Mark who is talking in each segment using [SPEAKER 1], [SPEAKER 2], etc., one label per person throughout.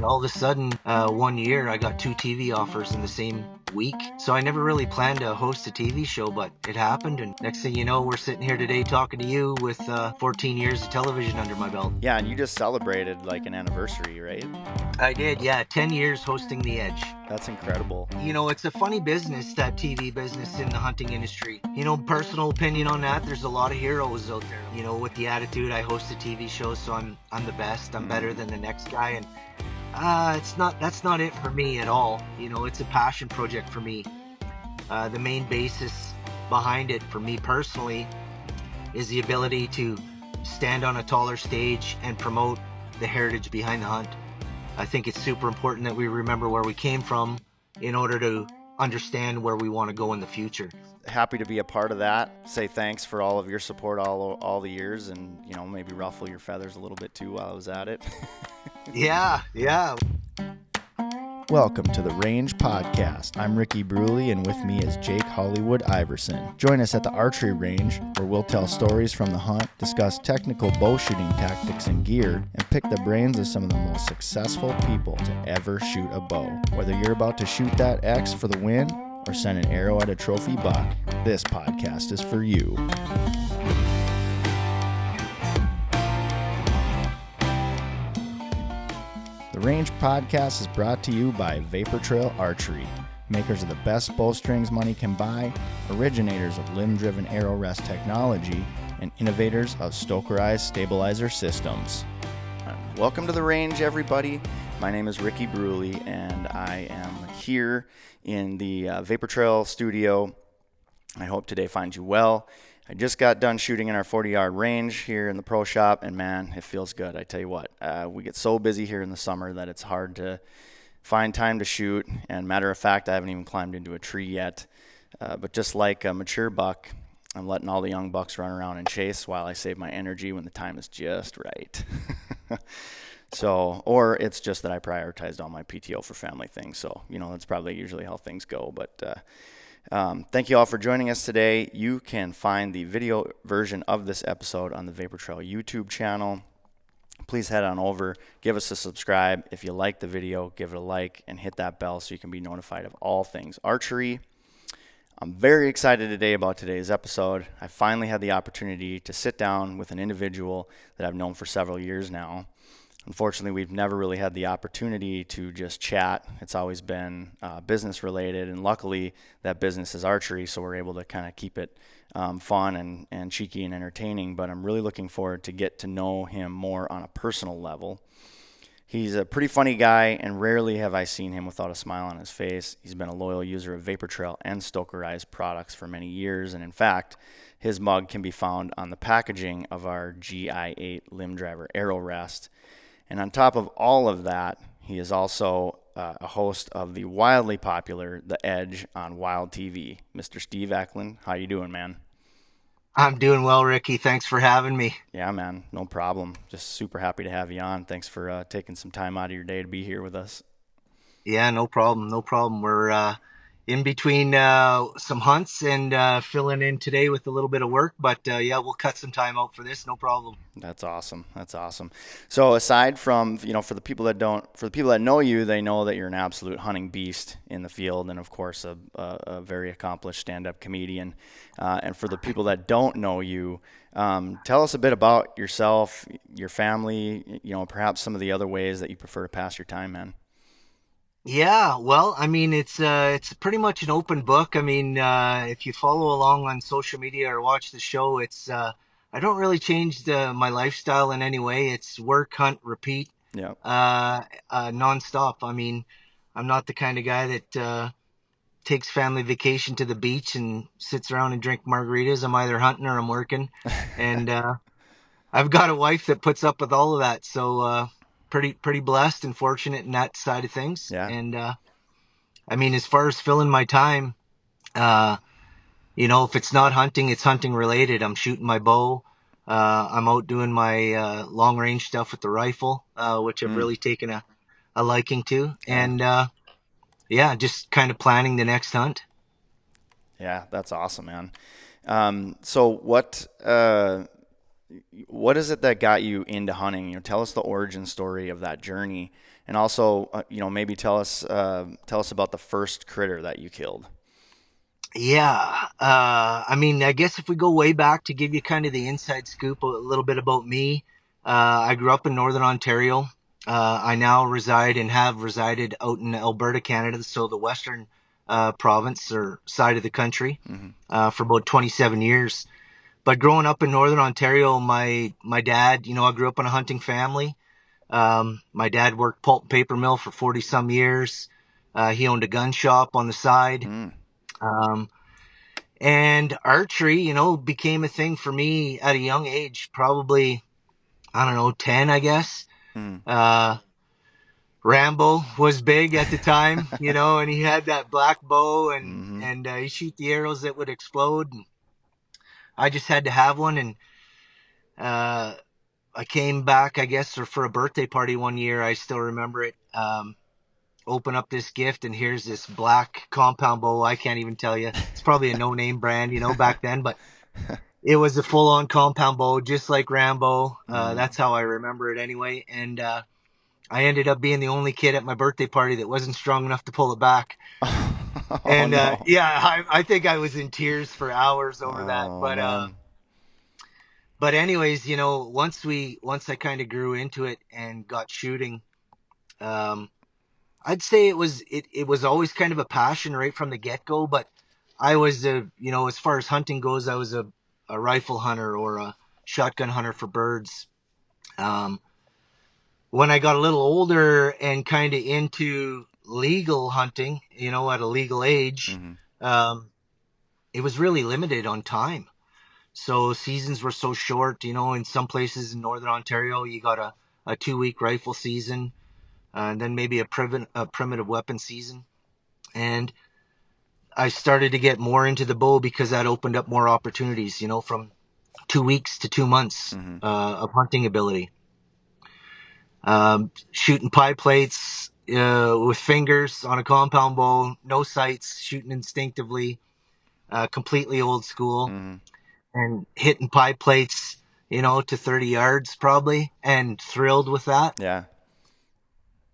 [SPEAKER 1] all of a sudden, one year I got 2 TV offers in the same week. So I never really planned to host a TV show, but it happened. And next thing you know, we're sitting here today talking to you with 14 years of television under my belt.
[SPEAKER 2] Yeah, and you just celebrated like an anniversary, right?
[SPEAKER 1] I did, yeah. 10 years hosting The Edge.
[SPEAKER 2] That's incredible.
[SPEAKER 1] You know, it's a funny business, that TV business in the hunting industry. You know, personal opinion on that, there's a lot of heroes out there. You know, with the attitude, I host a TV show, so I'm the best. I'm better than the next guy. And that's not it for me at all. You know, it's a passion project for me. The main basis behind it for me personally is the ability to stand on a taller stage and promote the heritage behind the hunt. I think it's super important that we remember where we came from in order to understand where we want to go in the future.
[SPEAKER 2] Happy to be a part of that. Say thanks for all of your support all the years, and you know, maybe ruffle your feathers a little bit too while I was at it.
[SPEAKER 1] Yeah.
[SPEAKER 3] Welcome to the Range Podcast. I'm Ricky Bruley, and with me is Jake Hollywood Iverson. Join us at the Archery Range, where we'll tell stories from the hunt, discuss technical bow shooting tactics and gear, and pick the brains of some of the most successful people to ever shoot a bow. Whether you're about to shoot that X for the win or send an arrow at a trophy buck, this podcast is for you. The Range Podcast is brought to you by Vapor Trail Archery, makers of the best bowstrings money can buy, originators of limb-driven arrow rest technology, and innovators of Stokerized stabilizer systems. Welcome to the Range, everybody. My name is Ricky Bruley, and I am here in the Vapor Trail studio. I hope today finds you well. I just got done shooting in our 40-yard range here in the pro shop, and man, it feels good. I tell you what, we get so busy here in the summer that it's hard to find time to shoot. And matter of fact, I haven't even climbed into a tree yet. But just like a mature buck, I'm letting all the young bucks run around and chase while I save my energy when the time is just right. So, or it's just that I prioritized all my PTO for family things. So, you know, that's probably usually how things go. But thank you all for joining us today. You can find the video version of this episode on the Vapor Trail YouTube channel. Please head on over, give us a subscribe. If you like the video, give it a like and hit that bell so you can be notified of all things archery. I'm very excited today about today's episode. I finally had the opportunity to sit down with an individual that I've known for several years now. Unfortunately, we've never really had the opportunity to just chat. It's always been business related, and luckily that business is archery, so we're able to kind of keep it fun and cheeky and entertaining. But I'm really looking forward to get to know him more on a personal level. He's a pretty funny guy, and rarely have I seen him without a smile on his face. He's been a loyal user of Vapor Trail and Stokerized products for many years, and in fact, his mug can be found on the packaging of our GI8 limb driver arrow rest. And on top of all of that, he is also a host of the wildly popular The Edge on Wild TV. Mr. Steve Ecklund, how you doing, man?
[SPEAKER 1] I'm doing well, Ricky. Thanks for having me.
[SPEAKER 2] Yeah, man, no problem. Just super happy to have you on. Thanks for taking some time out of your day to be here with us.
[SPEAKER 1] Yeah, no problem. We're in between some hunts and filling in today with a little bit of work, but yeah, we'll cut some time out for this, no problem.
[SPEAKER 2] That's awesome. So aside from, you know, for the people that know you, they know that you're an absolute hunting beast in the field, and of course a very accomplished stand-up comedian. And for the people that don't know you, tell us a bit about yourself, your family, you know, perhaps some of the other ways that you prefer to pass your time, man.
[SPEAKER 1] Yeah, well, I mean, it's pretty much an open book. I mean, if you follow along on social media or watch the show, it's I don't really change my lifestyle in any way. It's work, hunt, repeat,
[SPEAKER 2] Yeah.
[SPEAKER 1] nonstop. I mean, I'm not the kind of guy that takes family vacation to the beach and sits around and drink margaritas. I'm either hunting or I'm working, and I've got a wife that puts up with all of that. So pretty blessed and fortunate in that side of things.
[SPEAKER 2] Yeah.
[SPEAKER 1] And I mean, as far as filling my time, you know, if it's not hunting, it's hunting related. I'm shooting my bow. I'm out doing my long range stuff with the rifle, which I've really taken a liking to. And yeah, just kind of planning the next hunt.
[SPEAKER 2] Yeah, that's awesome, man. So what is it that got you into hunting? You know, tell us the origin story of that journey, And also, maybe tell us about the first critter that you killed.
[SPEAKER 1] Yeah. I mean, I guess if we go way back to give you kind of the inside scoop, a little bit about me, I grew up in Northern Ontario. I now reside and have resided out in Alberta, Canada, so the western province or side of the country, for about 27 years. But growing up in Northern Ontario, my dad, I grew up in a hunting family. My dad worked pulp and paper mill for 40 some years. He owned a gun shop on the side. Um, and archery, became a thing for me at a young age, probably, I don't know, 10, I guess. Uh, Rambo was big at the time, and he had that black bow and he shoot the arrows that would explode. And I just had to have one. And, I came back, I guess, or for a birthday party one year. I still remember it. Open up this gift, and here's this black compound bow. I can't even tell you. It's probably a no-name brand, back then, but it was a full-on compound bow, just like Rambo. That's how I remember it anyway. And I ended up being the only kid at my birthday party that wasn't strong enough to pull it back. And
[SPEAKER 2] no.
[SPEAKER 1] yeah, I think I was in tears for hours over that.
[SPEAKER 2] Oh,
[SPEAKER 1] But
[SPEAKER 2] man.
[SPEAKER 1] but anyways, once I kind of grew into it and got shooting, I'd say it was always kind of a passion right from the get-go. But I was as far as hunting goes, I was a rifle hunter or a shotgun hunter for birds. When I got a little older and kind of into legal hunting, at a legal age, it was really limited on time. So seasons were so short, in some places in Northern Ontario, you got a 2-week rifle season, and then maybe a primitive weapon season. And I started to get more into the bow because that opened up more opportunities, from 2 weeks to 2 months of hunting ability. Shooting pie plates with fingers on a compound bow, no sights, shooting instinctively, completely old school, and hitting pie plates, to 30 yards probably, and thrilled with that.
[SPEAKER 2] Yeah.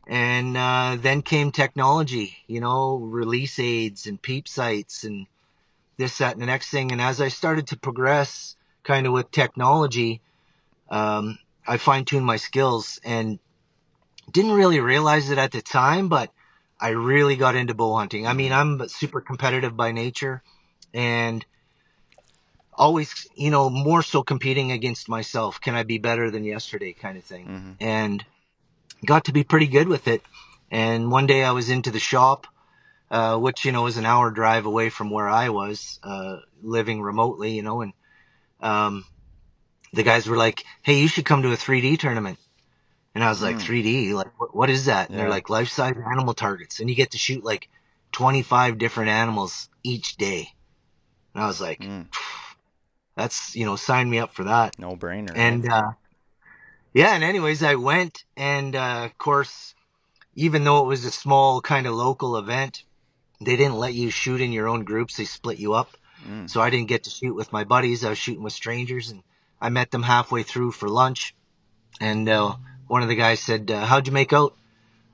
[SPEAKER 1] And then came technology, release aids and peep sights and this, that, and the next thing. And as I started to progress kind of with technology, I fine-tuned my skills and didn't really realize it at the time, but I really got into bow hunting. I mean, I'm super competitive by nature and always, more so competing against myself. Can I be better than yesterday kind of thing? And got to be pretty good with it. And one day I was into the shop, which, is an hour drive away from where I was, living remotely, and the guys were like, hey, you should come to a 3D tournament. And I was like, 3D? Like, what is that? And they're like, life-size animal targets. And you get to shoot like 25 different animals each day. And I was like, that's, sign me up for that.
[SPEAKER 2] No brainer.
[SPEAKER 1] And, yeah, and anyways, I went. And, of course, even though it was a small kind of local event, they didn't let you shoot in your own groups. They split you up. So I didn't get to shoot with my buddies. I was shooting with strangers. And I met them halfway through for lunch. And, one of the guys said, how'd you make out?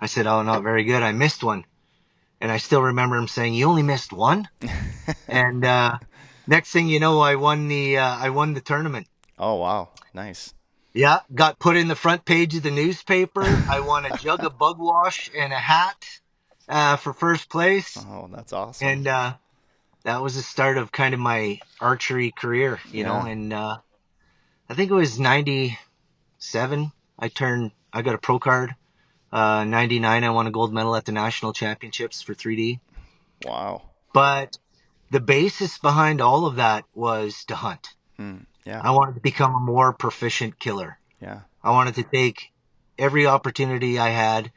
[SPEAKER 1] I said, oh, not very good. I missed one. And I still remember him saying, you only missed one? And next thing you know, I won the tournament.
[SPEAKER 2] Oh, wow. Nice.
[SPEAKER 1] Yeah, got put in the front page of the newspaper. I won a jug of bug wash and a hat for first place.
[SPEAKER 2] Oh, that's awesome.
[SPEAKER 1] And that was the start of kind of my archery career, know. And I think it was 97. I got a pro card. 99, I won a gold medal at the national championships for 3D.
[SPEAKER 2] Wow.
[SPEAKER 1] But the basis behind all of that was to hunt.
[SPEAKER 2] Yeah.
[SPEAKER 1] I wanted to become a more proficient killer.
[SPEAKER 2] Yeah.
[SPEAKER 1] I wanted to take every opportunity I had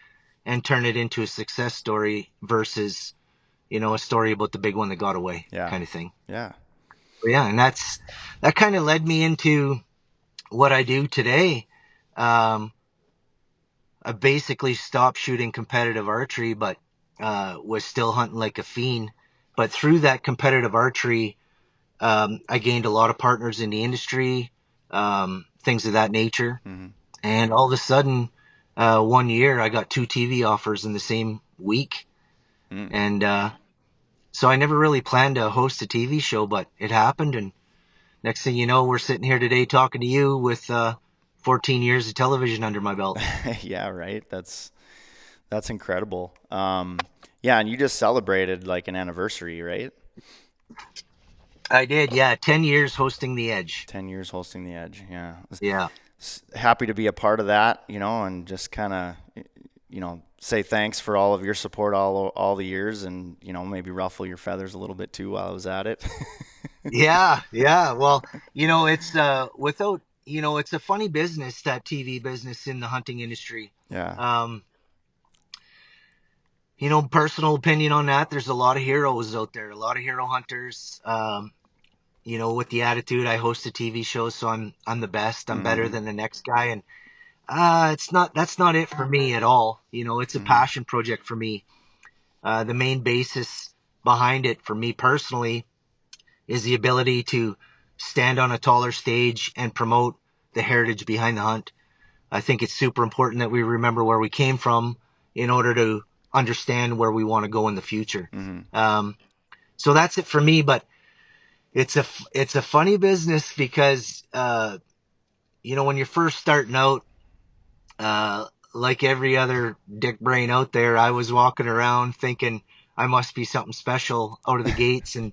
[SPEAKER 1] and turn it into a success story versus, a story about the big one that got away kind of thing.
[SPEAKER 2] Yeah.
[SPEAKER 1] But yeah. And that kind of led me into what I do today. I basically stopped shooting competitive archery, but was still hunting like a fiend. But through that competitive archery, I gained a lot of partners in the industry, things of that nature. And all of a sudden, one year I got 2 TV offers in the same week. And so I never really planned to host a TV show, but it happened. And next thing you know, we're sitting here today talking to you with 14 years of television under my belt.
[SPEAKER 2] Yeah, right. That's incredible. Yeah, and you just celebrated like an anniversary, right?
[SPEAKER 1] I did, yeah. 10 years hosting The Edge.
[SPEAKER 2] 10 years hosting The Edge. Yeah.
[SPEAKER 1] Yeah.
[SPEAKER 2] Happy to be a part of that, and just kind of, say thanks for all of your support all the years, and, maybe ruffle your feathers a little bit too while I was at it.
[SPEAKER 1] Yeah, yeah. Well, it's it's a funny business, that TV business in the hunting industry.
[SPEAKER 2] Yeah.
[SPEAKER 1] Personal opinion on that, there's a lot of heroes out there, a lot of hero hunters. With the attitude, I host a TV show, so I'm the best. I'm better than the next guy, and that's not it for me at all. It's a passion project for me. The main basis behind it for me personally is the ability to stand on a taller stage and promote the heritage behind the hunt. I think it's super important that we remember where we came from in order to understand where we want to go in the future. So that's it for me, but it's a funny business because, when you're first starting out, like every other dick brain out there, I was walking around thinking I must be something special out of the gates. And,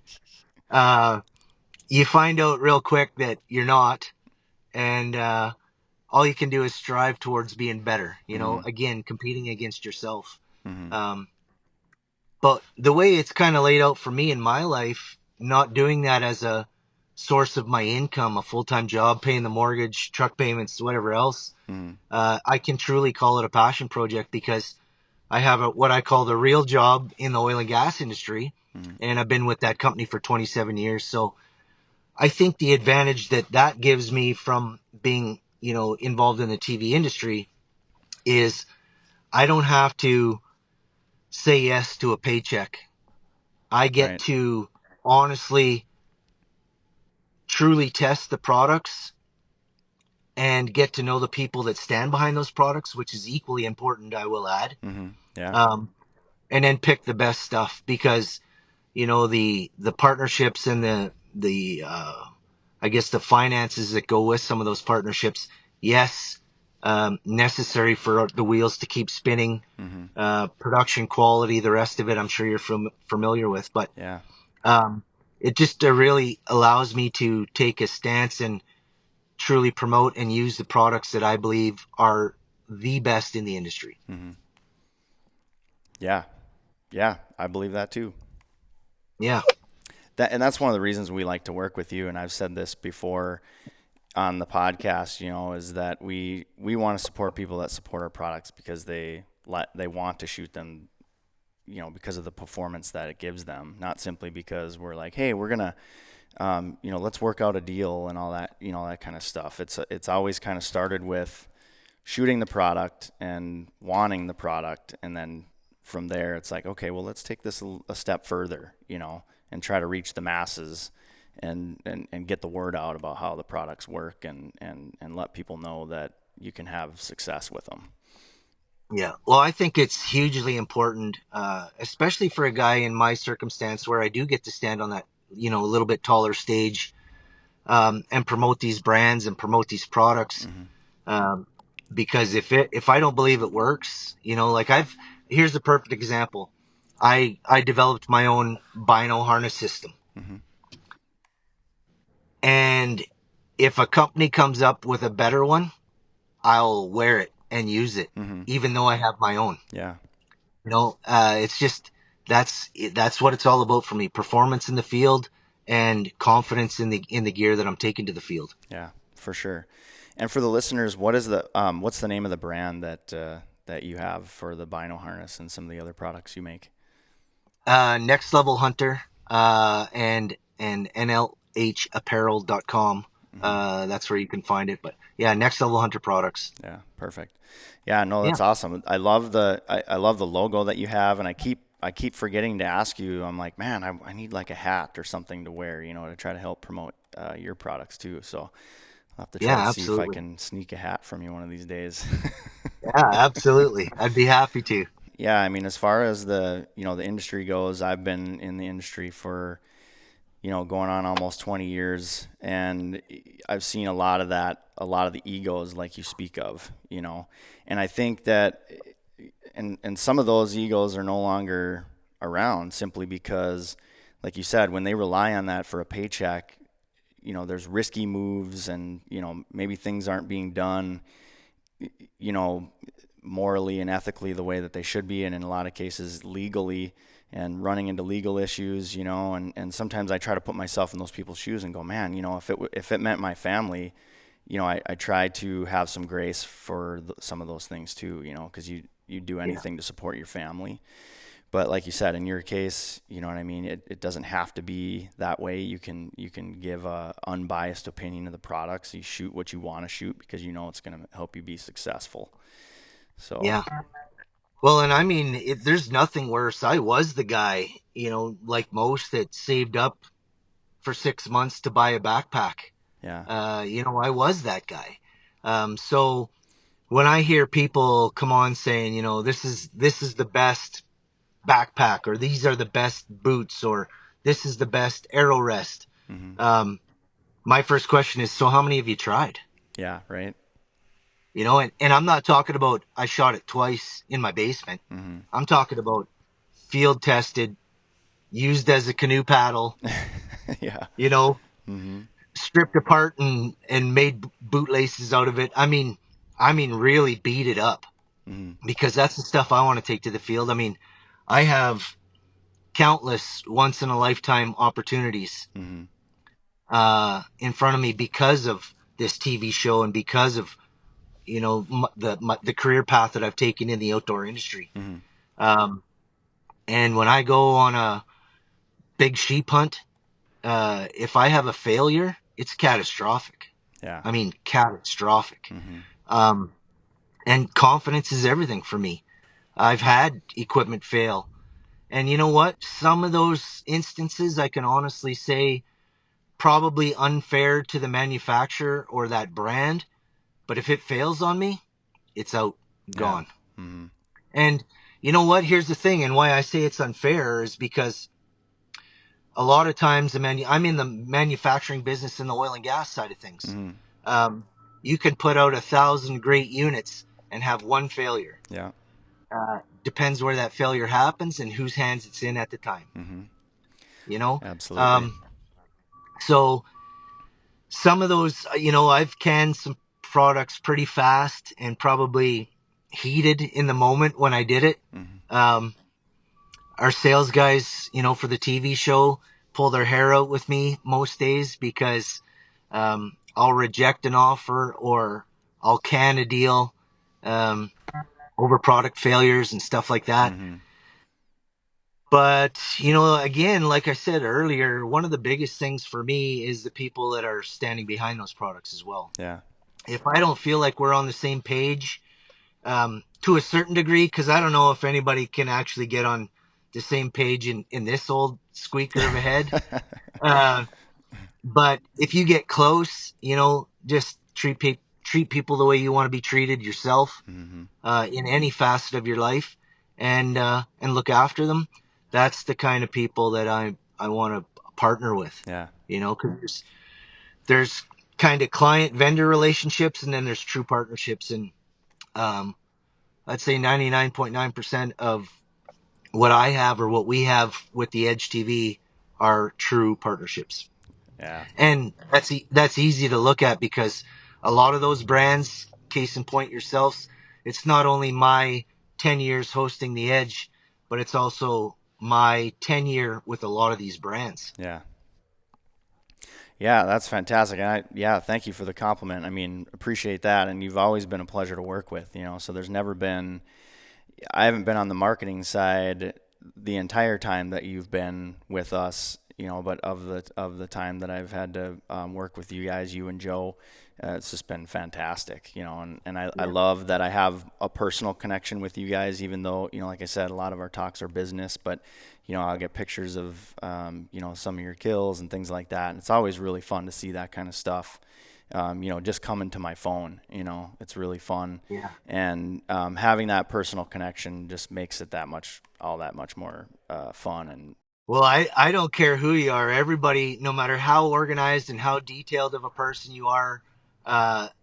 [SPEAKER 1] you find out real quick that you're not. And, all you can do is strive towards being better, again, competing against yourself. But the way it's kind of laid out for me in my life, not doing that as a source of my income, a full-time job, paying the mortgage, truck payments, whatever else, I can truly call it a passion project because I have what I call the real job in the oil and gas industry. And I've been with that company for 27 years. So I think the advantage that gives me from being, involved in the TV industry is I don't have to say yes to a paycheck. I get to honestly, truly test the products and get to know the people that stand behind those products, which is equally important, I will add.
[SPEAKER 2] Yeah.
[SPEAKER 1] And then pick the best stuff because, the partnerships and the I guess the finances that go with some of those partnerships, yes, necessary for the wheels to keep spinning, production quality, the rest of it, I'm sure you're familiar with, but
[SPEAKER 2] Yeah.
[SPEAKER 1] It just really allows me to take a stance and truly promote and use the products that I believe are the best in the industry.
[SPEAKER 2] Yeah. Yeah. I believe that too.
[SPEAKER 1] Yeah.
[SPEAKER 2] And that's one of the reasons we like to work with you. And I've said this before on the podcast, is that we want to support people that support our products because they want to shoot them, because of the performance that it gives them, not simply because we're like, hey, we're gonna, let's work out a deal and all that, that kind of stuff. It's always kind of started with shooting the product and wanting the product, and then from there it's like, okay, well, let's take this a step further, and try to reach the masses and get the word out about how the products work and let people know that you can have success with them.
[SPEAKER 1] Yeah. Well, I think it's hugely important, especially for a guy in my circumstance where I do get to stand on that, a little bit taller stage, and promote these brands and promote these products. Because if I don't believe it works, here's a perfect example. I developed my own bino harness system. And if a company comes up with a better one, I'll wear it and use it, even though I have my own.
[SPEAKER 2] Yeah.
[SPEAKER 1] It's just, that's what it's all about for me. Performance in the field and confidence in the gear that I'm taking to the field.
[SPEAKER 2] Yeah, for sure. And for the listeners, what's the name of the brand that you have for the bino harness and some of the other products you make?
[SPEAKER 1] Next Level Hunter, and NLHapparel.com. That's where you can find it. But yeah, Next Level Hunter products.
[SPEAKER 2] Yeah, perfect. Yeah, no, that's awesome. I love the logo that you have, and I keep forgetting to ask you. I'm like, man, I need like a hat or something to wear, to try to help promote your products too. So I'll have to try to
[SPEAKER 1] Yeah,
[SPEAKER 2] see if I
[SPEAKER 1] absolutely.
[SPEAKER 2] can sneak a hat from you one of these days.
[SPEAKER 1] Yeah, absolutely. I'd be happy to.
[SPEAKER 2] Yeah, I mean, as far as the industry goes, I've been in the industry for, going on almost 20 years, and I've seen a lot of that, a lot of the egos like you speak of, and I think that, and some of those egos are no longer around simply because, like you said, when they rely on that for a paycheck, there's risky moves and, maybe things aren't being done, you know, morally and ethically the way that they should be, and in a lot of cases legally, and running into legal issues, and sometimes I try to put myself in those people's shoes and go, man, if it meant my family, I try to have some grace for some of those things too, because you do
[SPEAKER 1] Yeah.
[SPEAKER 2] anything to support your family. But like you said, in your case, you know what I mean? It doesn't have to be that way. You can give a unbiased opinion of the products. You shoot what you want to shoot because it's going to help you be successful. So,
[SPEAKER 1] Yeah. Well, and I mean, there's nothing worse. I was the guy, like most, that saved up for 6 months to buy a backpack.
[SPEAKER 2] yeah.
[SPEAKER 1] I was that guy. So when I hear people come on saying, this is the best backpack, or these are the best boots, or this is the best arrow rest,
[SPEAKER 2] Hmm.
[SPEAKER 1] um, my first question is, so how many have you tried?
[SPEAKER 2] Yeah, right.
[SPEAKER 1] And I'm not talking about I shot it twice in my basement.
[SPEAKER 2] Hmm.
[SPEAKER 1] I'm talking about field tested, used as a canoe paddle,
[SPEAKER 2] Yeah.
[SPEAKER 1] you know,
[SPEAKER 2] Hmm.
[SPEAKER 1] stripped apart and made bootlaces out of it. I mean, really beat it up,
[SPEAKER 2] Hmm.
[SPEAKER 1] because that's the stuff I want to take to the field. I mean, I have countless once in a lifetime opportunities
[SPEAKER 2] Hmm.
[SPEAKER 1] in front of me because of this TV show, and because of the career path that I've taken in the outdoor industry.
[SPEAKER 2] Hmm.
[SPEAKER 1] Um, and when I go on a big sheep hunt, if I have a failure, it's catastrophic.
[SPEAKER 2] Yeah.
[SPEAKER 1] I mean, catastrophic.
[SPEAKER 2] Hmm.
[SPEAKER 1] Um, and confidence is everything for me. I've had equipment fail. And you know what? Some of those instances, I can honestly say, probably unfair to the manufacturer or that brand. But if it fails on me, it's out,
[SPEAKER 2] Yeah.
[SPEAKER 1] gone.
[SPEAKER 2] Hmm.
[SPEAKER 1] And you know what? Here's the thing, and why I say it's unfair is because a lot of times I'm in the manufacturing business in the oil and gas side of things.
[SPEAKER 2] Hmm.
[SPEAKER 1] Um, you can put out 1,000 great units and have one failure.
[SPEAKER 2] Yeah.
[SPEAKER 1] Depends where that failure happens and whose hands it's in at the time.
[SPEAKER 2] Hmm.
[SPEAKER 1] You know,
[SPEAKER 2] Absolutely.
[SPEAKER 1] um, so some of those, I've canned some products pretty fast and probably heated in the moment when I did it.
[SPEAKER 2] Hmm.
[SPEAKER 1] Um, our sales guys, for the TV show, pull their hair out with me most days because I'll reject an offer, or I'll can a deal um, over product failures and stuff like that.
[SPEAKER 2] Hmm.
[SPEAKER 1] But, again, like I said earlier, one of the biggest things for me is the people that are standing behind those products as well.
[SPEAKER 2] Yeah.
[SPEAKER 1] If I don't feel like we're on the same page, to a certain degree, because I don't know if anybody can actually get on the same page in this old squeaker of a head. Uh, but if you get close, just treat people the way you want to be treated yourself,
[SPEAKER 2] Hmm.
[SPEAKER 1] in any facet of your life, and look after them. That's the kind of people that I want to partner with.
[SPEAKER 2] Yeah.
[SPEAKER 1] Because there's kind of client vendor relationships, and then there's true partnerships, and um, I'd say 99.9% of what I have, or what we have with the Edge TV, are true partnerships.
[SPEAKER 2] Yeah.
[SPEAKER 1] And that's easy to look at, because a lot of those brands, case in point yourselves, it's not only my 10 years hosting the Edge, but it's also my 10-year with a lot of these brands.
[SPEAKER 2] Yeah. Yeah, that's fantastic. Yeah, thank you for the compliment. I mean, appreciate that. And you've always been a pleasure to work with, So there's never been, I haven't been on the marketing side the entire time that you've been with us, but of the time that I've had to work with you guys, you and Joe, it's just been fantastic, and I
[SPEAKER 1] Yeah.
[SPEAKER 2] love that I have a personal connection with you guys, even though, like I said, a lot of our talks are business, but, I'll get pictures of, some of your kills and things like that. And it's always really fun to see that kind of stuff. just coming to my phone. It's really fun.
[SPEAKER 1] Yeah.
[SPEAKER 2] And having that personal connection just makes it all that much more fun. And
[SPEAKER 1] Well, I don't care who you are. Everybody, no matter how organized and how detailed of a person you are,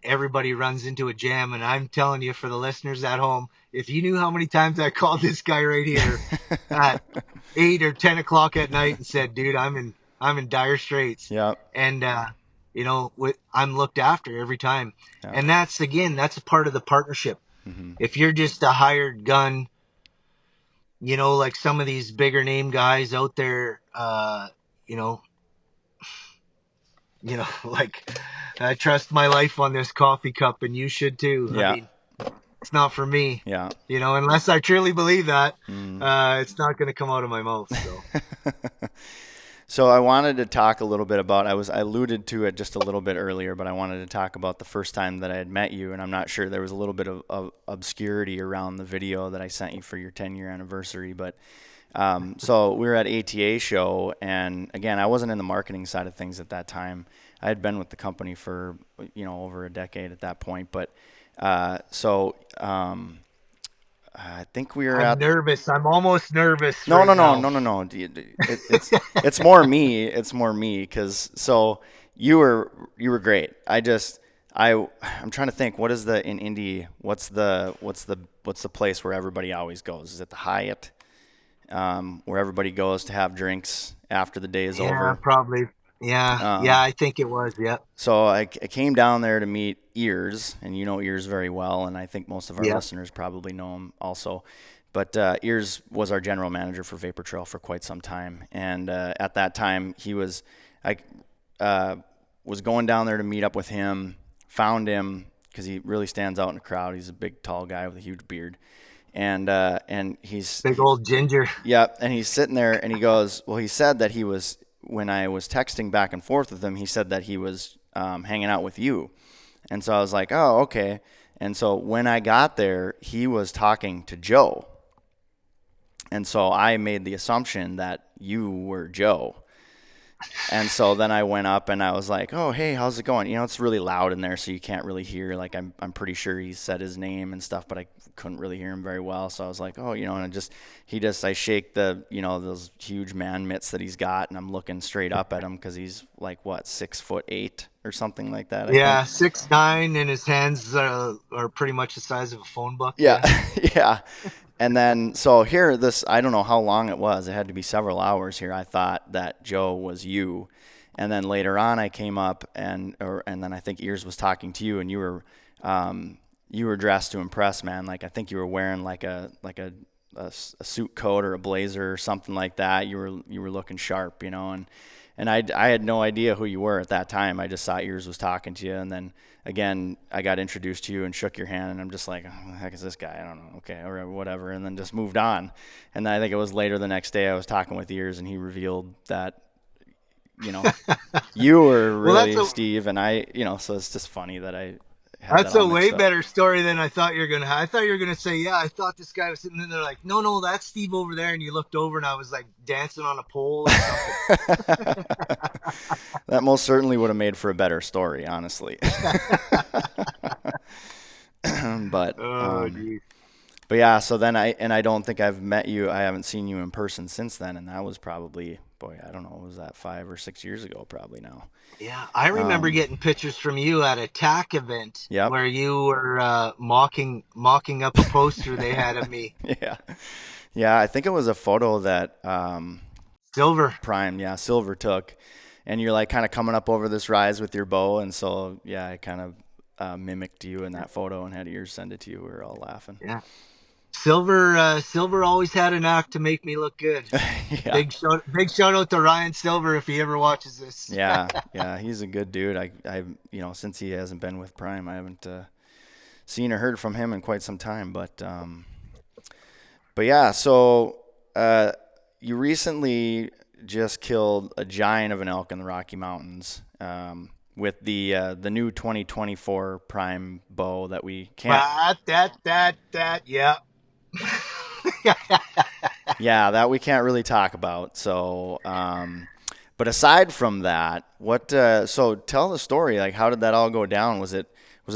[SPEAKER 1] everybody runs into a jam. And I'm telling you, for the listeners at home, if you knew how many times I called this guy right here at 8 or 10 o'clock at night and said, dude, I'm in dire straits.
[SPEAKER 2] yeah,
[SPEAKER 1] And, I'm looked after every time.
[SPEAKER 2] yeah.
[SPEAKER 1] And that's a part of the partnership.
[SPEAKER 2] Mm-hmm.
[SPEAKER 1] If you're just a hired gun, like some of these bigger name guys out there, like I trust my life on this coffee cup and you should too.
[SPEAKER 2] Yeah.
[SPEAKER 1] I mean, it's not for me,
[SPEAKER 2] Yeah.
[SPEAKER 1] Unless I truly believe that, it's not going to come out of my mouth. So.
[SPEAKER 2] So I wanted to talk a little bit about, I alluded to it just a little bit earlier, but I wanted to talk about the first time that I had met you, and I'm not sure, there was a little bit of obscurity around the video that I sent you for your 10-year anniversary, but so we were at ATA show, and again, I wasn't in the marketing side of things at that time. I had been with the company for, over a decade at that point, but I think we were
[SPEAKER 1] I'm nervous. I'm almost nervous.
[SPEAKER 2] No. It's more me. It's more me because you were great. I'm trying to think. What is in Indy? What's the place where everybody always goes? Is it the Hyatt? Where everybody goes to have drinks after the day is over?
[SPEAKER 1] Yeah, probably. Yeah, I think it was. Yep.
[SPEAKER 2] So I came down there to meet Ears, and you know Ears very well, and I think most of our listeners probably know him also. But Ears was our general manager for Vapor Trail for quite some time, and at that time I was going down there to meet up with him, found him because he really stands out in the crowd. He's a big, tall guy with a huge beard, and he's
[SPEAKER 1] big old ginger.
[SPEAKER 2] Yeah, and he's sitting there, and he goes, well, he said that he was. When I was texting back and forth with him, he said that he was hanging out with you. And so I was like, oh, okay. And so when I got there, he was talking to Joe. And so I made the assumption that you were Joe. And so then I went up and I was like, oh, hey, how's it going? It's really loud in there, so you can't really hear. Like, I'm pretty sure he said his name and stuff, but I couldn't really hear him very well. So I was like, oh, and I shake the, those huge man mitts that he's got, and I'm looking straight up at him because he's like, what, 6'8" or something like that?
[SPEAKER 1] I think. 6'9", and his hands are pretty much the size of a phone book.
[SPEAKER 2] Yeah. Yeah. And then, so here, I don't know how long it was. It had to be several hours here. I thought that Joe was you. And then later on, I came up and then I think Ears was talking to you, and you were dressed to impress, man. Like, I think you were wearing like a suit coat or a blazer or something like that. You were looking sharp, and I had no idea who you were at that time. I just saw Ears was talking to you, and then again, I got introduced to you and shook your hand, and I'm just like, oh, the heck is this guy? I don't know. Okay, or whatever, and then just moved on. And then I think it was later the next day I was talking with Ears, and he revealed that, you were really Steve, and I, so it's just funny that I had
[SPEAKER 1] That's a way better story than I thought you were going to have. I thought you were going to say, yeah, I thought this guy was sitting there like, no, that's Steve over there. And you looked over and I was like dancing on a pole or something.
[SPEAKER 2] That most certainly would have made for a better story, honestly. But, but yeah, so then I don't think I've met you. I haven't seen you in person since then. And that was probably, I don't know, was that 5 or 6 years ago probably now?
[SPEAKER 1] Yeah, I remember getting pictures from you at a TAC event where you were mocking up a poster they had of me.
[SPEAKER 2] Yeah, I think it was a photo that
[SPEAKER 1] Silver
[SPEAKER 2] took, and you're like kind of coming up over this rise with your bow, and so I kind of mimicked you in that photo and had Ears send it to you. We were all laughing.
[SPEAKER 1] Yeah. Silver always had an act to make me look good.
[SPEAKER 2] Yeah.
[SPEAKER 1] Big shout out to Ryan Silver if he ever watches this.
[SPEAKER 2] Yeah, he's a good dude. I since he hasn't been with Prime, I haven't seen or heard from him in quite some time. But yeah, so you recently just killed a giant of an elk in the Rocky Mountains with the new 2024 Prime bow that we can't.
[SPEAKER 1] Yeah.
[SPEAKER 2] Yeah, that we can't really talk about. So, But aside from that, what? So tell the story. Like, how did that all go down? Was it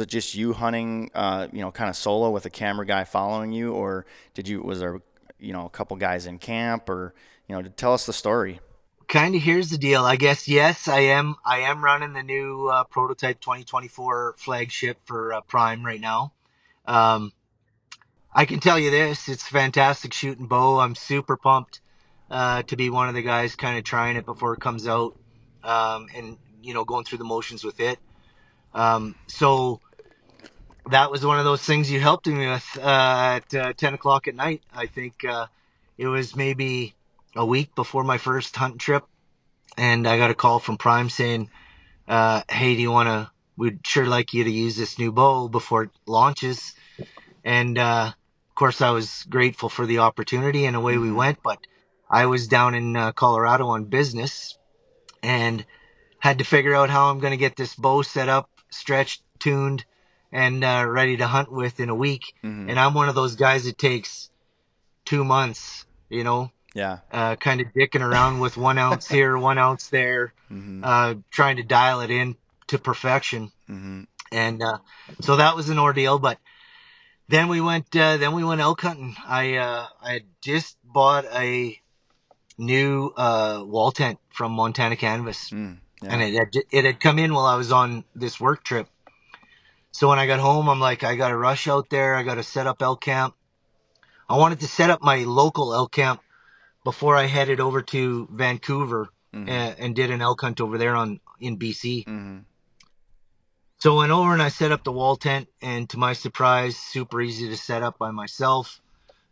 [SPEAKER 2] just you hunting, kind of solo with a camera guy following you, or was there, a couple guys in camp, or tell us the story.
[SPEAKER 1] Kind of here's the deal. I guess yes, I am running the new prototype 2024 flagship for Prime right now. Um, I can tell you this: it's fantastic shooting bow. I'm super pumped to be one of the guys kind of trying it before it comes out, and going through the motions with it. So that was one of those things you helped me with at 10 o'clock at night. I think it was maybe a week before my first hunting trip, and I got a call from Prime saying, "Hey, do you want to? We'd sure like you to use this new bow before it launches." And of course, I was grateful for the opportunity, and away we
[SPEAKER 2] Mm-hmm.
[SPEAKER 1] went. But I was down in Colorado on business and had to figure out how I'm going to get this bow set up, stretched, tuned, and ready to hunt with in a week.
[SPEAKER 2] Mm-hmm.
[SPEAKER 1] And I'm one of those guys that takes 2 months,
[SPEAKER 2] Yeah.
[SPEAKER 1] kind of dicking around with 1 ounce here, 1 ounce there,
[SPEAKER 2] Mm-hmm.
[SPEAKER 1] trying to dial it in to perfection.
[SPEAKER 2] Mm-hmm.
[SPEAKER 1] And so that was an ordeal. But then we went elk hunting. I had just bought a new wall tent from Montana Canvas, and
[SPEAKER 2] Yeah.
[SPEAKER 1] it had come in while I was on this work trip. So when I got home, I'm like, I got to rush out there. I got to set up elk camp. I wanted to set up my local elk camp before I headed over to Vancouver
[SPEAKER 2] Mm-hmm.
[SPEAKER 1] and did an elk hunt over there in BC.
[SPEAKER 2] Mm-hmm.
[SPEAKER 1] So I went over and I set up the wall tent, and to my surprise, super easy to set up by myself.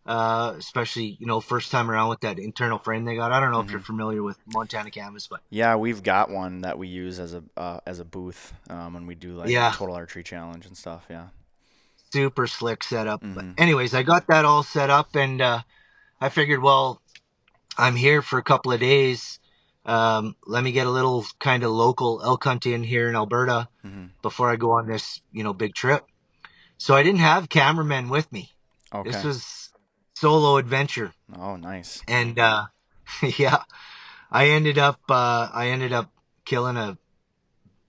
[SPEAKER 1] Especially first time around with that internal frame they got. I don't know if
[SPEAKER 2] Mm-hmm.
[SPEAKER 1] you're familiar with Montana Canvas, but
[SPEAKER 2] Yeah, we've got one that we use as a booth when we do like
[SPEAKER 1] yeah,
[SPEAKER 2] Total Archery Challenge and stuff. Yeah.
[SPEAKER 1] super slick setup. But
[SPEAKER 2] Mm-hmm.
[SPEAKER 1] anyways, I got that all set up, and I figured, well, I'm here for a couple of days. Let me get a little kind of local elk hunt in here in Alberta
[SPEAKER 2] Mm-hmm.
[SPEAKER 1] before I go on this big trip. So I didn't have cameramen with me. This
[SPEAKER 2] Okay.
[SPEAKER 1] was solo adventure,
[SPEAKER 2] Oh, nice.
[SPEAKER 1] and yeah, I ended up killing a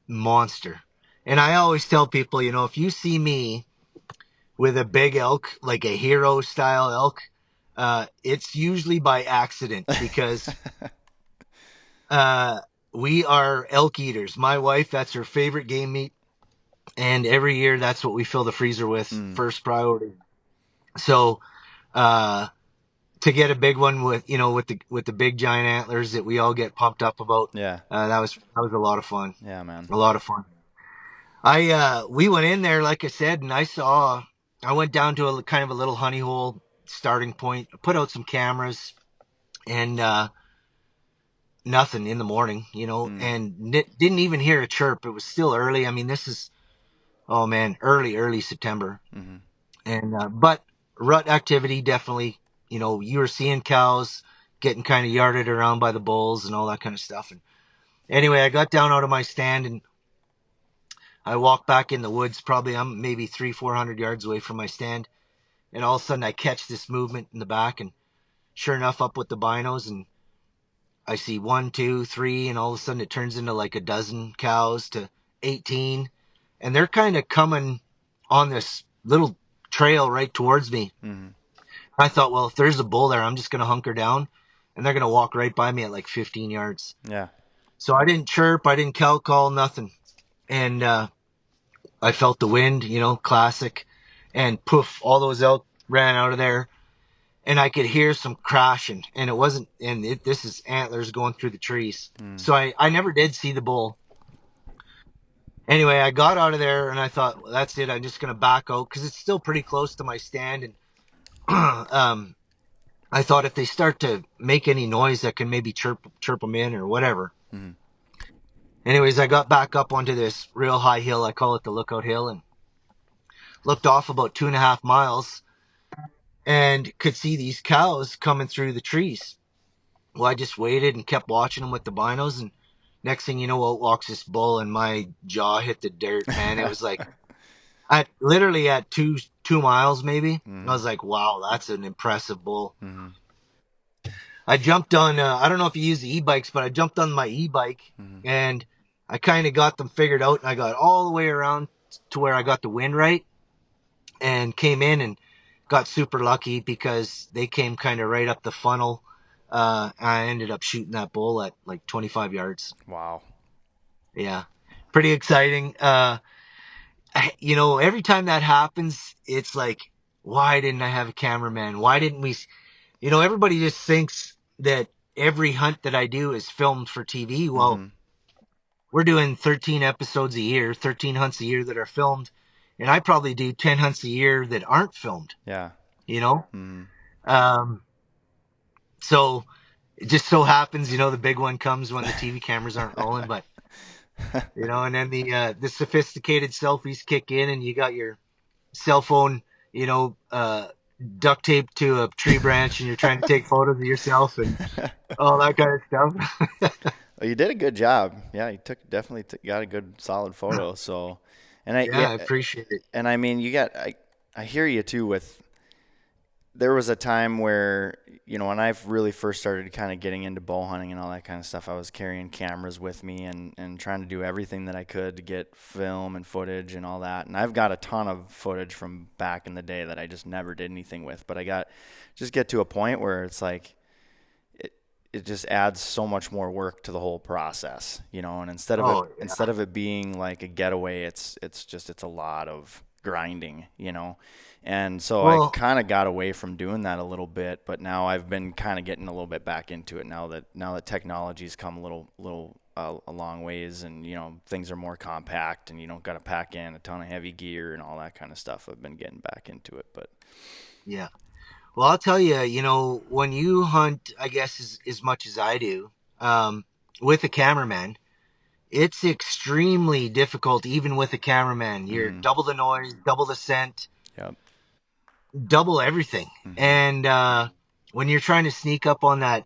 [SPEAKER 1] monster. And I always tell people, if you see me with a big elk, like a hero style elk, it's usually by accident because uh, we are elk eaters. My wife, that's her favorite game meat. And every year, that's what we fill the freezer with,
[SPEAKER 2] Mm.
[SPEAKER 1] first priority. So, uh, to get a big one with the big giant antlers that we all get pumped up about,
[SPEAKER 2] Yeah.
[SPEAKER 1] that was a lot of fun.
[SPEAKER 2] Yeah, man.
[SPEAKER 1] A lot of fun. We went in there, like I said, and I went down to a kind of a little honey hole starting point, put out some cameras, and nothing in the morning,
[SPEAKER 2] Mm.
[SPEAKER 1] and didn't even hear a chirp. It was still early. I mean, this is, oh man, early September.
[SPEAKER 2] Mm-hmm.
[SPEAKER 1] And, but rut activity definitely, you were seeing cows getting kind of yarded around by the bulls and all that kind of stuff. And anyway, I got down out of my stand and I walked back in the woods. Probably I'm maybe 300-400 yards away from my stand. And all of a sudden I catch this movement in the back, and sure enough, up with the binos, and I see 1, 2, 3, and all of a sudden it turns into like a dozen cows to 18. And they're kind of coming on this little trail right towards me.
[SPEAKER 2] Mm-hmm.
[SPEAKER 1] I thought, well, if there's a bull there, I'm just going to hunker down, and they're going to walk right by me at like 15 yards.
[SPEAKER 2] Yeah.
[SPEAKER 1] So I didn't chirp, I didn't cow call, nothing. And I felt the wind, classic. And poof, all those elk ran out of there. And I could hear some crashing. And it wasn't, this is antlers going through the trees.
[SPEAKER 2] Mm.
[SPEAKER 1] So I never did see the bull. Anyway, I got out of there and I thought, well, that's it. I'm just going to back out because it's still pretty close to my stand. And I thought if they start to make any noise, I can maybe chirp them in or whatever.
[SPEAKER 2] Mm-hmm.
[SPEAKER 1] Anyways, I got back up onto this real high hill. I call it the Lookout Hill, and looked off about 2.5 miles and could see these cows coming through the trees. Well, I just waited and kept watching them with the binos, and next thing you know, out walks this bull, and my jaw hit the dirt, man. It was like literally at 2 miles maybe.
[SPEAKER 2] Mm-hmm.
[SPEAKER 1] I was like, wow, that's an impressive bull.
[SPEAKER 2] Mm-hmm.
[SPEAKER 1] I jumped on, I don't know if you use the e-bikes, but I jumped on my e-bike and I kind of got them figured out, and I got all the way around to where I got the wind right and came in and got super lucky because they came kind of right up the funnel. I ended up shooting that bull at like 25 yards.
[SPEAKER 2] Wow.
[SPEAKER 1] Yeah. Pretty exciting. Every time that happens, it's like, why didn't I have a cameraman? Why didn't we? Everybody just thinks that every hunt that I do is filmed for TV. Well, we're doing 13 episodes a year, 13 hunts a year that are filmed, and I probably do 10 hunts a year that aren't filmed.
[SPEAKER 2] Yeah.
[SPEAKER 1] So it just so happens, the big one comes when the TV cameras aren't rolling, but and then the sophisticated selfies kick in, and you got your cell phone, duct taped to a tree branch, and you're trying to take photos of yourself and all that kind of stuff.
[SPEAKER 2] Well, you did a good job. Yeah, you definitely got a good solid photo. So,
[SPEAKER 1] I appreciate it.
[SPEAKER 2] And I mean, I hear you too with. There was a time where, when I really first started kind of getting into bow hunting and all that kind of stuff, I was carrying cameras with me and trying to do everything that I could to get film and footage and all that. And I've got a ton of footage from back in the day that I just never did anything with. But I get to a point where it's like, it just adds so much more work to the whole process, and instead of it being like a getaway, it's a lot of grinding, and so I kind of got away from doing that a little bit, but now I've been kind of getting a little bit back into it now that technology's come a long ways, and things are more compact, and you don't got to pack in a ton of heavy gear and all that kind of stuff. I've been getting back into it, but
[SPEAKER 1] yeah. Well, I'll tell you, when you hunt, I guess as much as I do, with a cameraman, it's extremely difficult, even with a cameraman. You're double the noise, double the scent, double everything. And when you're trying to sneak up on that,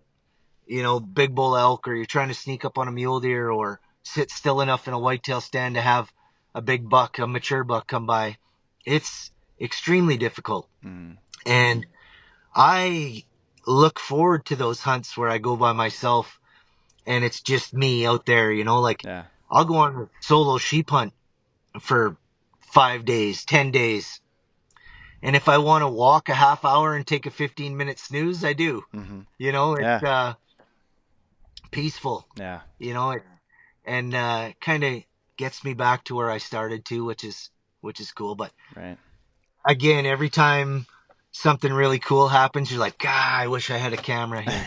[SPEAKER 1] big bull elk, or you're trying to sneak up on a mule deer, or sit still enough in a whitetail stand to have a big buck, a mature buck come by, it's extremely difficult. And I look forward to those hunts where I go by myself and it's just me out there, I'll go on a solo sheep hunt for 5 days, 10 days. And if I want to walk a half hour and take a 15-minute snooze, I do. It's peaceful.
[SPEAKER 2] Yeah.
[SPEAKER 1] And kind of gets me back to where I started too, which is cool. But
[SPEAKER 2] right.
[SPEAKER 1] Again, every time something really cool happens, you're like, God, I wish I had a camera here,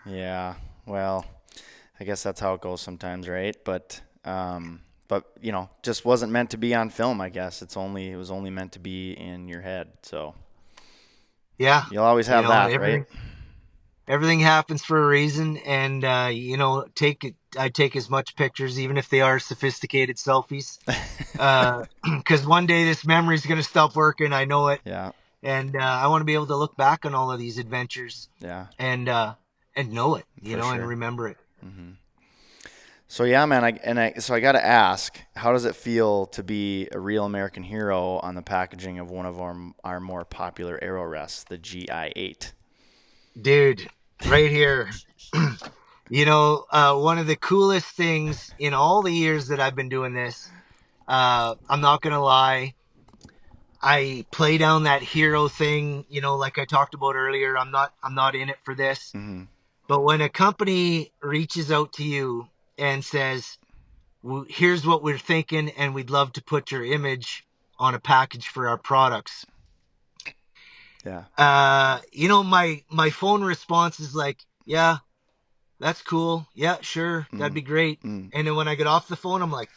[SPEAKER 2] Yeah, well, I guess that's how it goes sometimes, right? But just wasn't meant to be on film, I guess. It was only meant to be in your head, so.
[SPEAKER 1] Yeah.
[SPEAKER 2] You'll always have that, right?
[SPEAKER 1] Everything happens for a reason, and I take as much pictures, even if they are sophisticated selfies, because one day this memory is going to stop working. I know it.
[SPEAKER 2] Yeah.
[SPEAKER 1] And I want to be able to look back on all of these adventures.
[SPEAKER 2] Yeah.
[SPEAKER 1] And know it,
[SPEAKER 2] sure.
[SPEAKER 1] and remember it.
[SPEAKER 2] So yeah, man, I got to ask, how does it feel to be a real American hero on the packaging of one of our more popular arrow rests, the GI8?
[SPEAKER 1] Dude, right here. One of the coolest things in all the years that I've been doing this, I'm not going to lie, I play down that hero thing, like I talked about earlier. I'm not in it for this. But when a company reaches out to you and says, well, here's what we're thinking, and we'd love to put your image on a package for our products.
[SPEAKER 2] Yeah.
[SPEAKER 1] My phone response is like, yeah, that's cool. Yeah, sure. That'd be great. And then when I get off the phone, I'm like,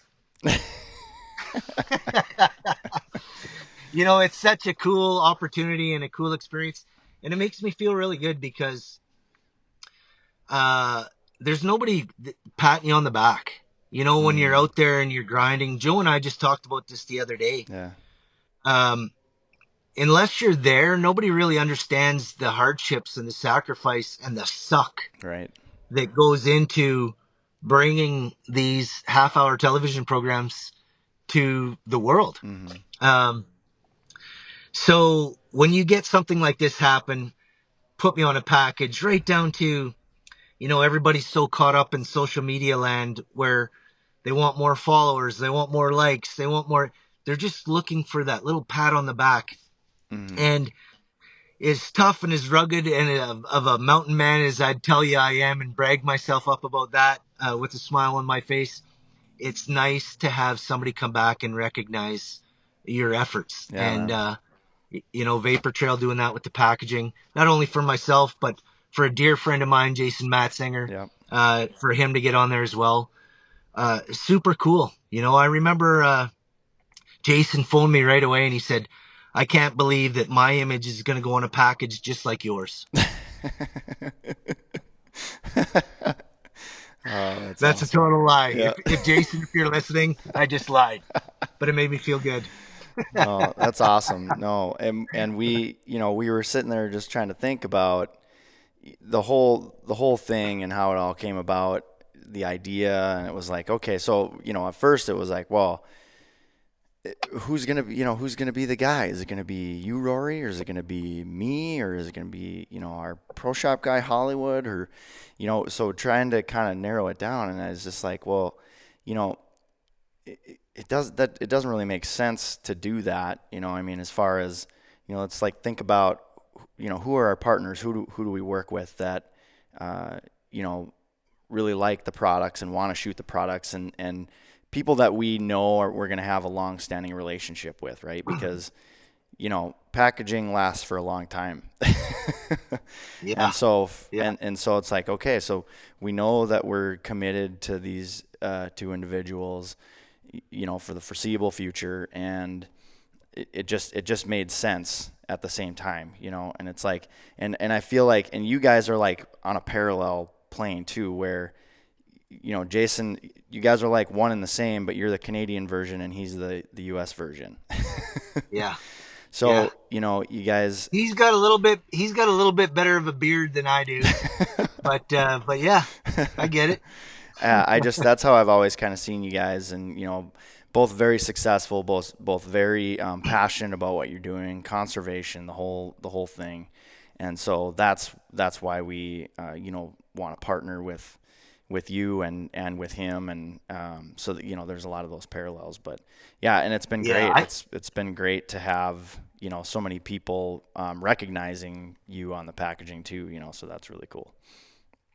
[SPEAKER 1] it's such a cool opportunity and a cool experience. And it makes me feel really good because there's nobody patting you on the back. When you're out there and you're grinding. Joe and I just talked about this the other day.
[SPEAKER 2] Yeah.
[SPEAKER 1] Unless you're there, nobody really understands the hardships and the sacrifice and the suck that goes into bringing these half-hour television programs to the world. So when you get something like this happen, put me on a package, right down to, everybody's so caught up in social media land where they want more followers, they want more likes, they're just looking for that little pat on the back.
[SPEAKER 2] Mm-hmm.
[SPEAKER 1] And as tough and as rugged and of a mountain man as I'd tell you I am and brag myself up about that with a smile on my face, it's nice to have somebody come back and recognize your efforts.
[SPEAKER 2] Yeah,
[SPEAKER 1] And,
[SPEAKER 2] man.
[SPEAKER 1] Vapor Trail doing that with the packaging, not only for myself, but for a dear friend of mine, Jason Matzinger,
[SPEAKER 2] Yep.
[SPEAKER 1] for him to get on there as well. Super cool. I remember Jason phoned me right away and he said, I can't believe that my image is going to go on a package just like yours.
[SPEAKER 2] That's
[SPEAKER 1] That's
[SPEAKER 2] awesome.
[SPEAKER 1] a total lie.
[SPEAKER 2] Yeah.
[SPEAKER 1] If Jason, if you're listening, I just lied, but it made me feel good.
[SPEAKER 2] No, that's awesome. No, and we, we were sitting there just trying to think about the whole thing and how it all came about, the idea, and it was like, okay, so, at first it was like, well, who's gonna be the guy? Is it gonna be you, Rory, or is it gonna be me, or is it gonna be, our pro shop guy, Hollywood, or, so trying to kind of narrow it down, and I was just like, well, it doesn't really make sense to do that, I mean, as far as, it's like, think about, who are our partners, who do we work with that, really like the products and want to shoot the products, and people that we know we're going to have a long-standing relationship with, right? Because, packaging lasts for a long time.
[SPEAKER 1] Yeah.
[SPEAKER 2] And so,
[SPEAKER 1] Yeah.
[SPEAKER 2] and so it's like, okay, so we know that we're committed to these two individuals, for the foreseeable future, and it just made sense at the same time, and it's like, and I feel like, and you guys are like on a parallel plane too, where, Jason, you guys are like one and the same, but you're the Canadian version and he's the US version.
[SPEAKER 1] Yeah.
[SPEAKER 2] So,
[SPEAKER 1] Yeah.
[SPEAKER 2] you guys,
[SPEAKER 1] He's got a little bit better of a beard than I do, but yeah, I get it.
[SPEAKER 2] that's how I've always kind of seen you guys, and, both very successful, both very passionate about what you're doing, conservation, the whole thing. And so that's why we, want to partner with you and with him, and so that, there's a lot of those parallels. But yeah, and it's been great. It's been great to have, so many people recognizing you on the packaging too, so that's really cool.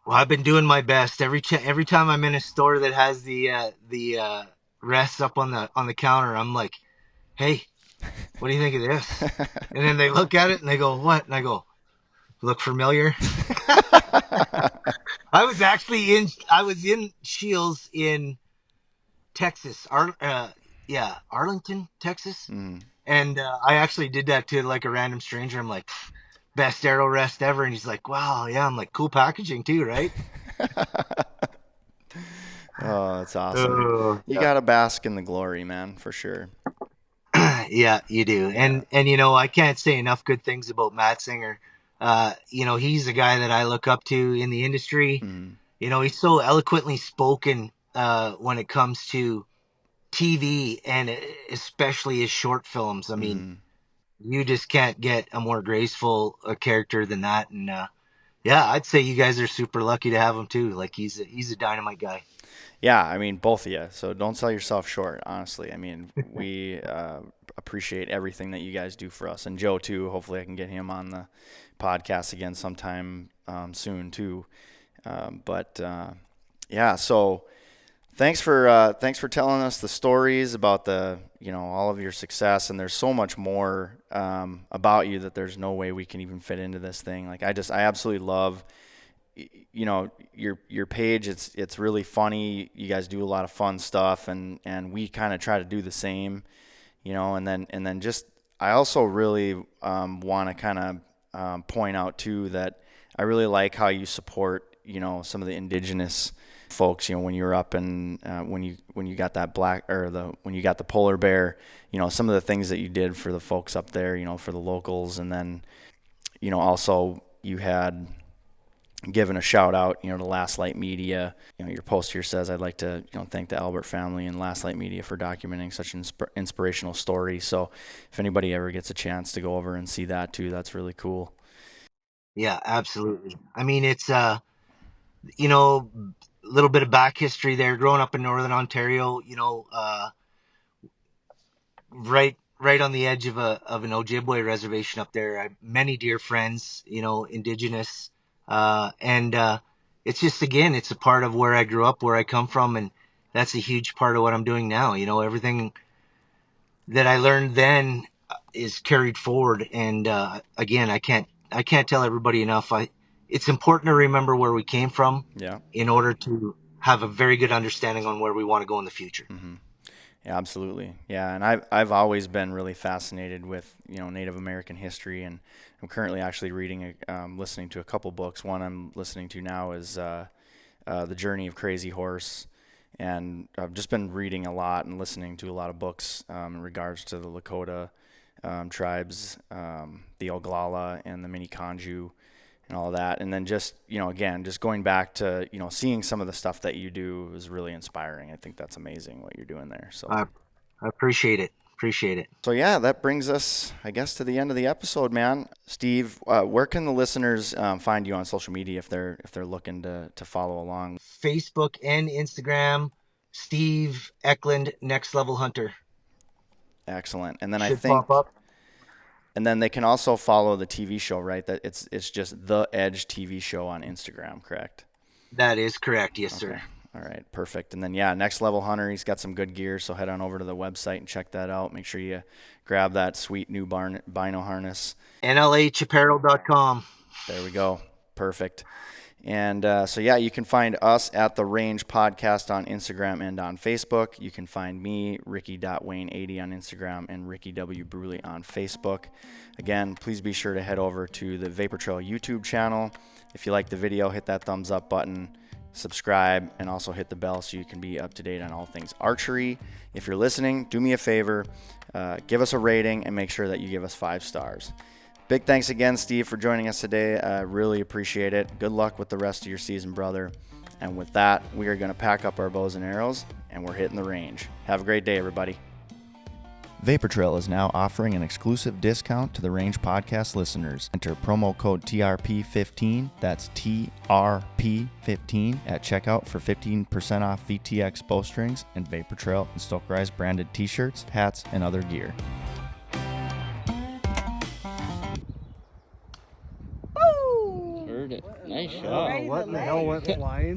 [SPEAKER 1] Well, I've been doing my best every time I'm in a store that has the rests up on the counter. I'm like, hey, what do you think of this? And then they look at it and they go, what? And I go, look familiar. I was in Shields in Texas, Arlington, Texas, and I actually did that to like a random stranger. I'm like, best arrow rest ever, and he's like, wow, yeah. I'm like, cool packaging too, right?
[SPEAKER 2] Oh, that's awesome. You got to bask in the glory, man, for sure.
[SPEAKER 1] Yeah, you do.
[SPEAKER 2] Yeah.
[SPEAKER 1] And I can't say enough good things about Matt Singer. He's a guy that I look up to in the industry. He's so eloquently spoken when it comes to TV and especially his short films. I mean, you just can't get a more graceful character than that. And yeah, I'd say you guys are super lucky to have him too. Like he's a dynamite guy.
[SPEAKER 2] Yeah, I mean, both of you. So don't sell yourself short, honestly. I mean, we appreciate everything that you guys do for us. And Joe, too. Hopefully I can get him on the podcast again sometime soon, too. Yeah, so thanks for telling us the stories about the, all of your success. And there's so much more about you that there's no way we can even fit into this thing. Like, I absolutely love your page. It's really funny. You guys do a lot of fun stuff, and we kind of try to do the same, and then just, I also really want to kind of point out too that I really like how you support, some of the indigenous folks, when you're up and when you got that when you got the polar bear, some of the things that you did for the folks up there, for the locals. And then, also you had given a shout out, to Last Light Media. Your post here says, I'd like to, thank the Albert family and Last Light Media for documenting such an inspirational story. So if anybody ever gets a chance to go over and see that too, that's really cool.
[SPEAKER 1] Yeah, absolutely. I mean, it's you know, a little bit of back history there. Growing up in Northern Ontario, right on the edge of an Ojibwe reservation up there. I have many dear friends, Indigenous, and it's just, again, it's a part of where I grew up, where I come from, and that's a huge part of what I'm doing now. Everything that I learned then is carried forward, and again, I can't tell everybody enough. It's important to remember where we came from,
[SPEAKER 2] Yeah.
[SPEAKER 1] in order to have a very good understanding on where we want to go in the future.
[SPEAKER 2] Mm-hmm. Yeah, absolutely. Yeah, and I've always been really fascinated with Native American history, and I'm currently actually listening to a couple books. One I'm listening to now is The Journey of Crazy Horse, and I've just been reading a lot and listening to a lot of books in regards to the Lakota tribes, the Oglala and the Miniconjou, and all that. And then just again, just going back to seeing some of the stuff that you do is really inspiring. I think that's amazing what you're doing there. So
[SPEAKER 1] I appreciate it. Appreciate it.
[SPEAKER 2] So yeah, that brings us, I guess, to the end of the episode, man. Steve, where can the listeners find you on social media if they're looking to follow along?
[SPEAKER 1] Facebook and Instagram, Steve Ecklund, Next Level Hunter.
[SPEAKER 2] Excellent. And then
[SPEAKER 1] Should
[SPEAKER 2] I think,
[SPEAKER 1] pop up.
[SPEAKER 2] And then they can also follow the TV show, right? That it's just The Edge TV show on Instagram, correct?
[SPEAKER 1] That is correct. Yes, sir.
[SPEAKER 2] All right, perfect. And then, yeah, Next Level Hunter, he's got some good gear, so head on over to the website and check that out. Make sure you grab that sweet new bino harness.
[SPEAKER 1] NLHapparel.com.
[SPEAKER 2] There we go. Perfect. And so, yeah, you can find us at The Range Podcast on Instagram and on Facebook. You can find me, Ricky.Wayne80 on Instagram, and Ricky W. Bruley on Facebook. Again, please be sure to head over to the Vapor Trail YouTube channel. If you like the video, hit that thumbs up button, subscribe, and also hit the bell so you can be up to date on all things archery. If you're listening, do me a favor, give us a rating and make sure that you give us 5 stars. Big thanks again, Steve, for joining us today. I really appreciate it. Good luck with the rest of your season, brother. And with that, we are going to pack up our bows and arrows, and we're hitting the range. Have a great day, everybody.
[SPEAKER 3] Vapor Trail is now offering an exclusive discount to the Range Podcast listeners. Enter promo code TRP15, that's TRP15, at checkout for 15% off VTX bowstrings and Vapor Trail and Stokerized branded t-shirts, hats, and other gear.
[SPEAKER 4] Heard it. Nice shot.
[SPEAKER 5] What in the hell went flying?